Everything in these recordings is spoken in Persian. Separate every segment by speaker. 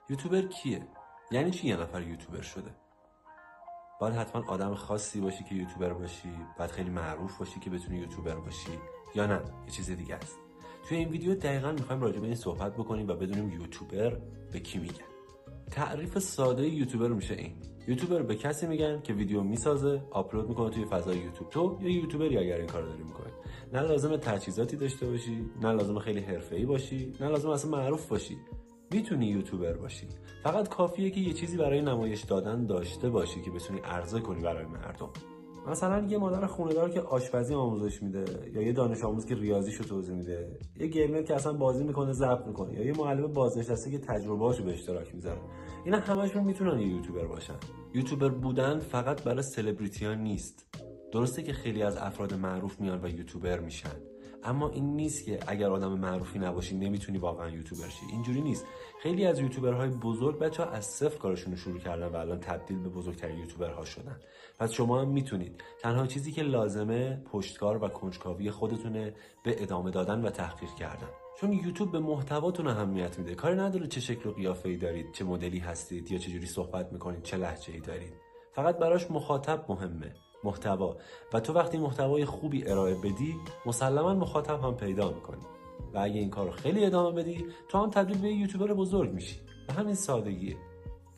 Speaker 1: یوتیوبر کیه؟ یعنی چی یه نفر یوتیوبر شده؟ باید حتما آدم خاصی باشی که یوتیوبر باشی؟ باید خیلی معروف باشی که بتونی یوتیوبر باشی؟ یا نه یه چیز دیگه است؟ توی این ویدیو دقیقاً میخوایم راجع به این صحبت بکنیم و بدونیم یوتیوبر به کی میگن. تعریف ساده یوتیوبر میشه این: یوتیوبر به کسی میگن که ویدیو میسازه، آپلود میکنه توی فضای یوتیوب. تو یه یوتیوبری اگر این کارو داری میکنی. نه لازمه تجهیزاتی داشته باشی، نه لازمه خیلی حرفه‌ای باشی، نه لازمه اصلا معروف باشی. میتونی یوتیوبر باشی. فقط کافیه که یه چیزی برای نمایش دادن داشته باشی که بتونی عرضه کنی برای مردم. مثلا یه مادر خونه‌دار که آشپزی آموزش میده، یا یه دانش آموز که ریاضیشو توضیح میده، یه گیمر که اصلا بازی میکنه ضبط میکنه، یا یه معلم بازنشسته که تجربه‌اشو به اشتراک میذاره. اینا همشون میتونن یه یوتیوبر باشن. یوتیوبر بودن فقط برای سلبریتی‌ها نیست. درسته که خیلی از افراد معروف میان و یوتیوبر میشن، اما این نیست که اگر آدم معروفی نباشی نمیتونی واقعا یوتیوبر شی. اینجوری نیست. خیلی از یوتیوبرهای بزرگ بچه‌ها از صفر کارشون رو شروع کردن و الان تبدیل به بزرگترین یوتیوبرها شدن. پس شما هم میتونید. تنها چیزی که لازمه پشتکار و کنجکاوی خودتونه به ادامه دادن و تحقیق کردن. چون یوتیوب به محتواتون اهمیت میده. کاری نداره چه شکل و قیافه‌ای دارید، چه مدلی هستید، یا چه جوری صحبت میکنید، چه لهجه‌ای دارید. فقط براش مخاطب مهمه، محتوا. و تو وقتی محتوای خوبی ارائه بدی، مسلما مخاطب هم پیدا میکنی. و اگه این کارو خیلی ادامه بدی، تو هم تبدیل به یوتیوبر بزرگ میشی. به همین سادگیه.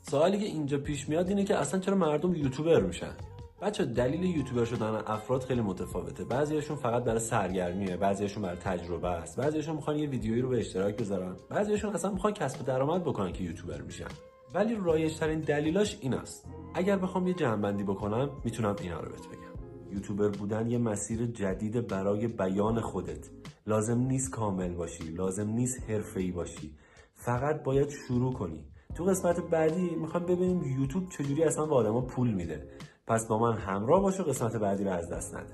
Speaker 1: سوالی که اینجا پیش میاد اینه که اصلا چرا مردم یوتیوبر میشن؟ بچه دلیل یوتیوبر شدن افراد خیلی متفاوته. بعضیاشون فقط برای سرگرمیه، بعضیاشون برای تجربه است، بعضیاشون میخوان یه ویدیویی رو به اشتراک بذارن، بعضیاشون اصلا میخوان کسب درآمد بکنن که یوتیوبر میشن. ولی رایج‌ترین دلیلاش این است. اگر بخوام یه جمع‌بندی بکنم میتونم اینا رو بهت بگم. یوتیوبر بودن یه مسیر جدید برای بیان خودت. لازم نیست کامل باشی، لازم نیست حرفه‌ای باشی. فقط باید شروع کنی. تو قسمت بعدی میخوام ببینیم یوتیوب چجوری اصلا به آدما پول میده. پس با من همراه باش و قسمت بعدی رو از دست نده.